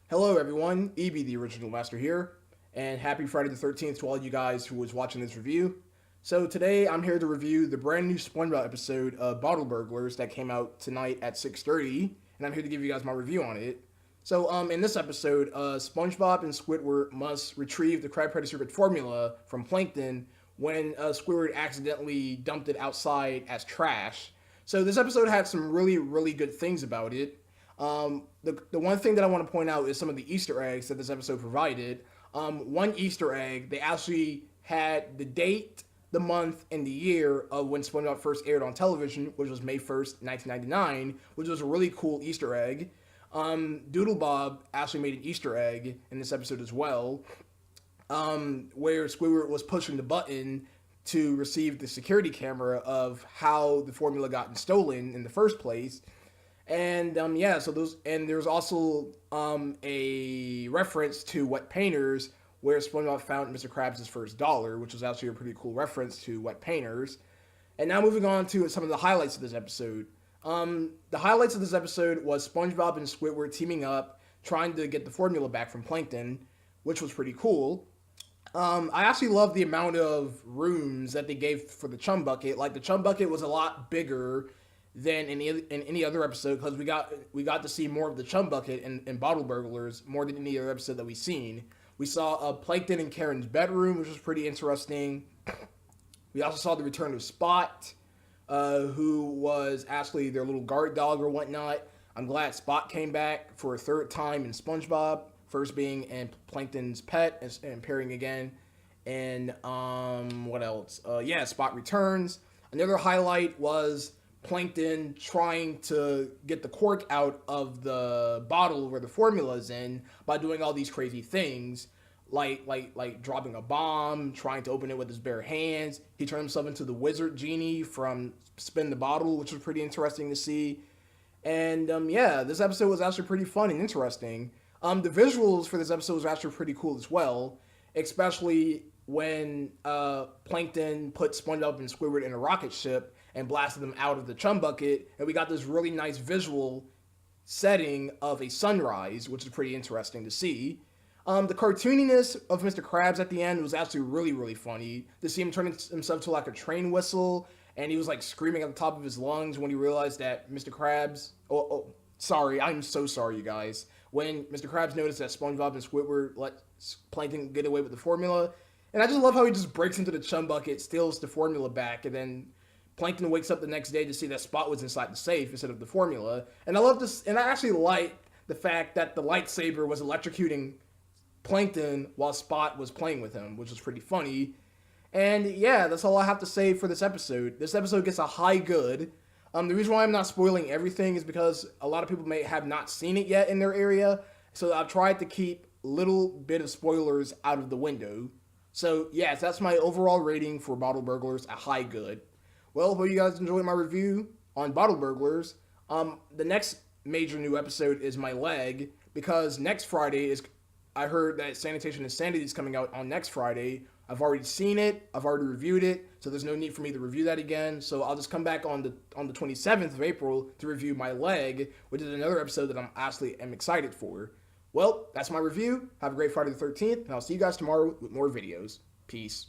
Hello everyone, EB the Original Master here, and happy Friday the 13th to all you guys who was watching this review. So today I'm here to review the brand new SpongeBob episode of Bottle Burglars that came out tonight at 6:30, and I'm here to give you guys my review on it. So in this episode, SpongeBob and Squidward must retrieve the Crab Predator secret formula from Plankton when Squidward accidentally dumped it outside as trash. So this episode had some really good things about it. The one thing that I want to point out is some of the Easter eggs that this episode provided. One Easter egg, they actually had the date, the month, and the year of when SpongeBob first aired on television, which was May 1st, 1999, which was a really cool Easter egg. Doodlebob actually made an Easter egg in this episode as well, where Squidward was pushing the button to receive the security camera of how the formula got stolen in the first place. And yeah, so those, and there's also a reference to Wet Painters, where SpongeBob found Mr. Krabs' first dollar, which was actually a pretty cool reference to Wet Painters. And now moving on to some of the highlights of this episode. The highlights of this episode was SpongeBob and Squidward teaming up, trying to get the formula back from Plankton, which was pretty cool. I actually love the amount of rooms that they gave for the Chum Bucket. Like, the Chum Bucket was a lot bigger than in any other episode, because we got to see more of the Chum Bucket in Bottle Burglars, more than any other episode that we've seen. We saw Plankton and Karen's bedroom, which was pretty interesting. We also saw the return of Spot, who was actually their little guard dog or whatnot. I'm glad Spot came back for a third time in SpongeBob, first being in Plankton's pet and appearing again. And what else? Yeah, Spot returns. Another highlight was Plankton trying to get the cork out of the bottle where the formula is in by doing all these crazy things, like dropping a bomb, trying to open it with his bare hands. He turned himself into the wizard genie from Spin the Bottle, which was pretty interesting to see. And yeah, this episode was actually pretty fun and interesting. The visuals for this episode was actually pretty cool as well, especially when Plankton put SpongeBob and Squidward in a rocket ship and blasted them out of the Chum Bucket, and we got this really nice visual setting of a sunrise, which is pretty interesting to see. The cartooniness of Mr. Krabs at the end was actually really funny. To see him turn himself to like a train whistle, and he was like screaming at the top of his lungs when he realized that Mr. Krabs... sorry, I'm so sorry, you guys. When Mr. Krabs noticed that SpongeBob and Squidward let Plankton get away with the formula. And I just love how he just breaks into the Chum Bucket, steals the formula back, and then Plankton wakes up the next day to see that Spot was inside the safe instead of the formula. And I love this, and I actually like the fact that the lightsaber was electrocuting Plankton while Spot was playing with him, which was pretty funny. And yeah, that's all I have to say for this episode. This episode gets a high good. The reason why I'm not spoiling everything is because a lot of people may have not seen it yet in their area, so I've tried to keep little bit of spoilers out of the window. So yes, that's my overall rating for Bottle Burglars, a high good. Well, hope you guys enjoyed my review on Bottle Burglars. The next major new episode is my leg, because next Friday is... I heard that Sanitation Insanity is coming out on next Friday. I've already seen it. I've already reviewed it, so there's no need for me to review that again. So I'll just come back on the 27th of April to review my leg, which is another episode that I'm actually excited for. Well, that's my review. Have a great Friday the 13th, and I'll see you guys tomorrow with more videos. Peace.